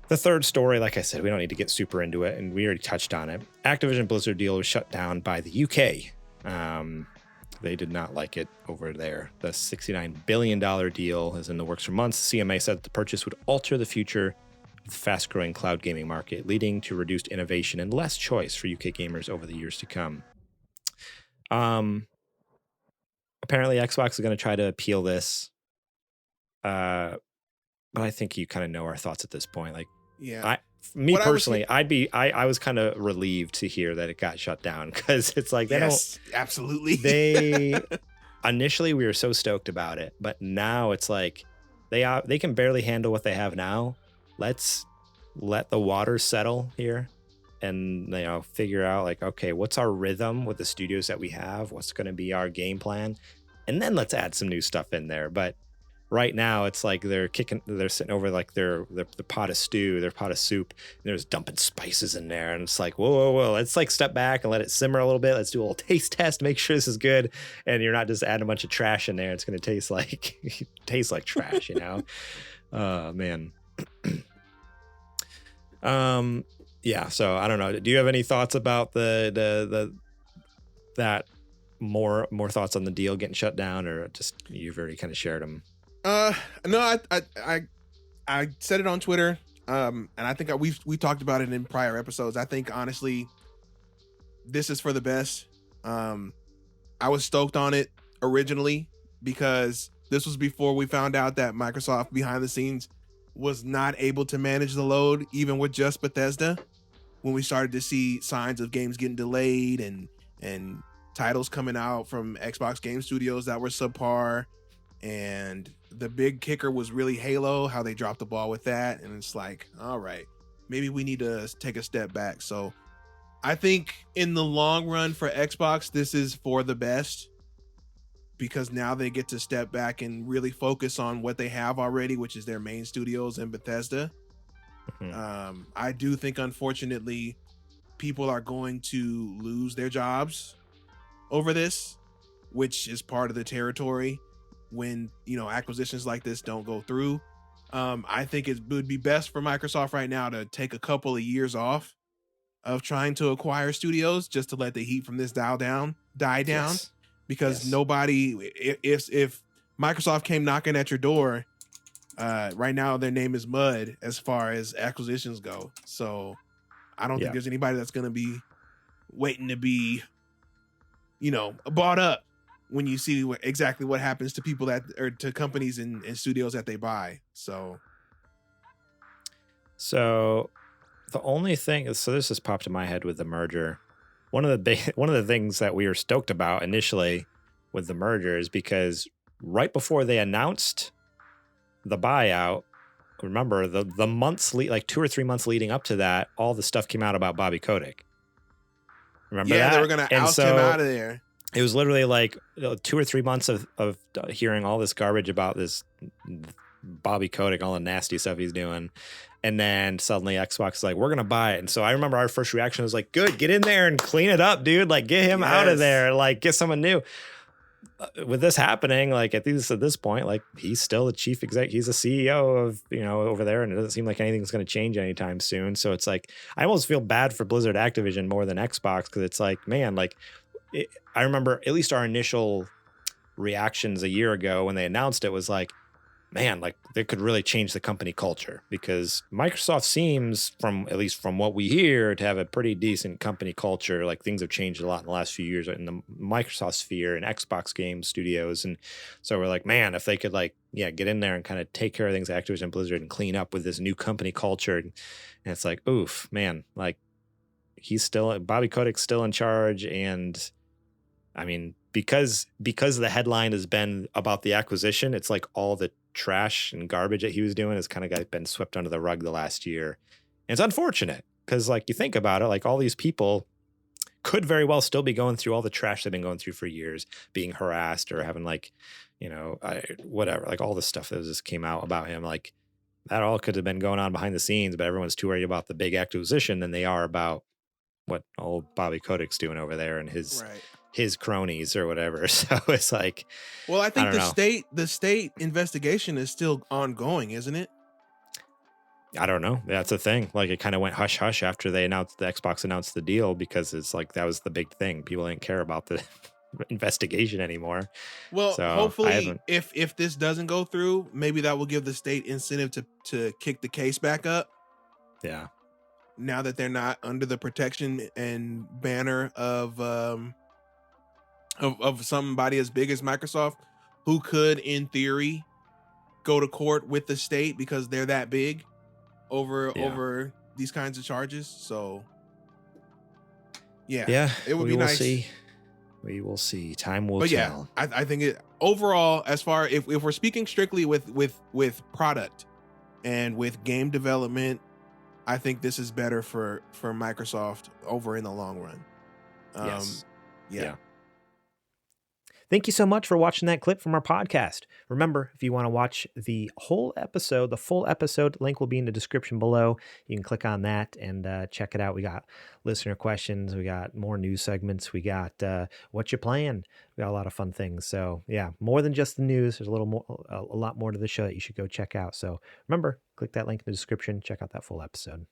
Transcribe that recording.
The third story, like I said, we don't need to get super into it, and we already touched on it. Activision Blizzard deal was shut down by the UK. They did not like it over there. The $69 billion deal is in the works for months. CMA said that the purchase would alter the future of the fast-growing cloud gaming market, leading to reduced innovation and less choice for UK gamers over the years to come. Apparently, Xbox is going to try to appeal this. But I think you kind of know our thoughts at this point. Like, Yeah. Me personally, I was kind of relieved to hear that it got shut down, because it's like absolutely. Initially we were so stoked about it, but now it's like they can barely handle what they have now. Let's let the water settle here and figure out like, okay, what's our rhythm with the studios that we have? What's going to be our game plan? And then let's add some new stuff in there. But right now it's like they're sitting over like the pot of stew, their pot of soup, and they're just dumping spices in there, and it's like, whoa, let's like step back and let it simmer a little bit. Let's do a little taste test, make sure this is good, and you're not just adding a bunch of trash in there. It's going to taste like trash, Oh man. Yeah, so I don't know, do you have any thoughts about that more thoughts on the deal getting shut down, or just you've already kind of shared them? No, I said it on Twitter, and I think we talked about it in prior episodes. I think honestly, this is for the best. I was stoked on it originally because this was before we found out that Microsoft behind the scenes was not able to manage the load, even with just Bethesda. When we started to see signs of games getting delayed and titles coming out from Xbox Game Studios that were subpar. And the big kicker was really Halo, how they dropped the ball with that. And it's like, all right, maybe we need to take a step back. So I think in the long run for Xbox, this is for the best, because now they get to step back and really focus on what they have already, which is their main studios in Bethesda. Mm-hmm. I do think, unfortunately, people are going to lose their jobs over this, which is part of the territory when acquisitions like this don't go through. I think it would be best for Microsoft right now to take a couple of years off of trying to acquire studios, just to let the heat from this die down. Yes. Because nobody, if Microsoft came knocking at your door, right now their name is mud as far as acquisitions go. So I don't think there's anybody that's going to be waiting to be bought up when you see exactly what happens to people or to companies and studios that they buy. So the only thing is, this just popped in my head with the merger. One of the things that we were stoked about initially with the merger is because right before they announced the buyout, remember the months like 2 or 3 months leading up to that, all the stuff came out about Bobby Kotick. Remember that? They were going to oust him out of there. It was literally like 2 or 3 months of hearing all this garbage about this Bobby Kotick, all the nasty stuff he's doing. And then suddenly Xbox is like, we're going to buy it. And so I remember our first reaction was like, good, get in there and clean it up, dude. Like, get him out of there. Like, get someone new. With this happening, like at this point, like he's still the chief exec. He's the CEO of, over there. And it doesn't seem like anything's going to change anytime soon. So it's like, I almost feel bad for Blizzard Activision more than Xbox. Cause it's like, man, like I remember at least our initial reactions a year ago when they announced it was like, man, like they could really change the company culture, because Microsoft seems, at least from what we hear, to have a pretty decent company culture. Like things have changed a lot in the last few years in the Microsoft sphere and Xbox game studios. And so we're like, man, if they could get in there and kind of take care of things at Activision Blizzard and clean up with this new company culture. And it's like, oof, man, like Bobby Kotick's still in charge. And I mean, because the headline has been about the acquisition, it's like all the trash and garbage that he was doing has kind of been swept under the rug the last year. And it's unfortunate because, like, you think about it, like all these people could very well still be going through all the trash they've been going through for years, being harassed or having whatever, like all the stuff that just came out about him, like that all could have been going on behind the scenes, but everyone's too worried about the big acquisition than they are about what old Bobby Kotick's doing over there and his cronies or whatever. So it's like, well, I think the state investigation is still ongoing, isn't it? I don't know. That's a thing. Like it kind of went hush hush after the Xbox announced the deal because it's like that was the big thing. People didn't care about the investigation anymore. Well, So I hopefully, haven't. if this doesn't go through, maybe that will give the state incentive to kick the case back up. Yeah. Now that they're not under the protection and banner of somebody as big as Microsoft, who could, in theory, go to court with the state because they're that big over these kinds of charges. So Yeah. it would We be will nice. see. We will see. Time will But tell. yeah, I think it overall, as far if we're speaking strictly with product and with game development, I think this is better for Microsoft over in the long run. Yes. Yeah. Thank you so much for watching that clip from our podcast. Remember, if you want to watch the whole episode, the full episode, link will be in the description below. You can click on that and check it out. We got listener questions. We got more news segments. We got what you playing. We got a lot of fun things. So yeah, more than just the news. There's a lot more to the show that you should go check out. So remember, click that link in the description. Check out that full episode.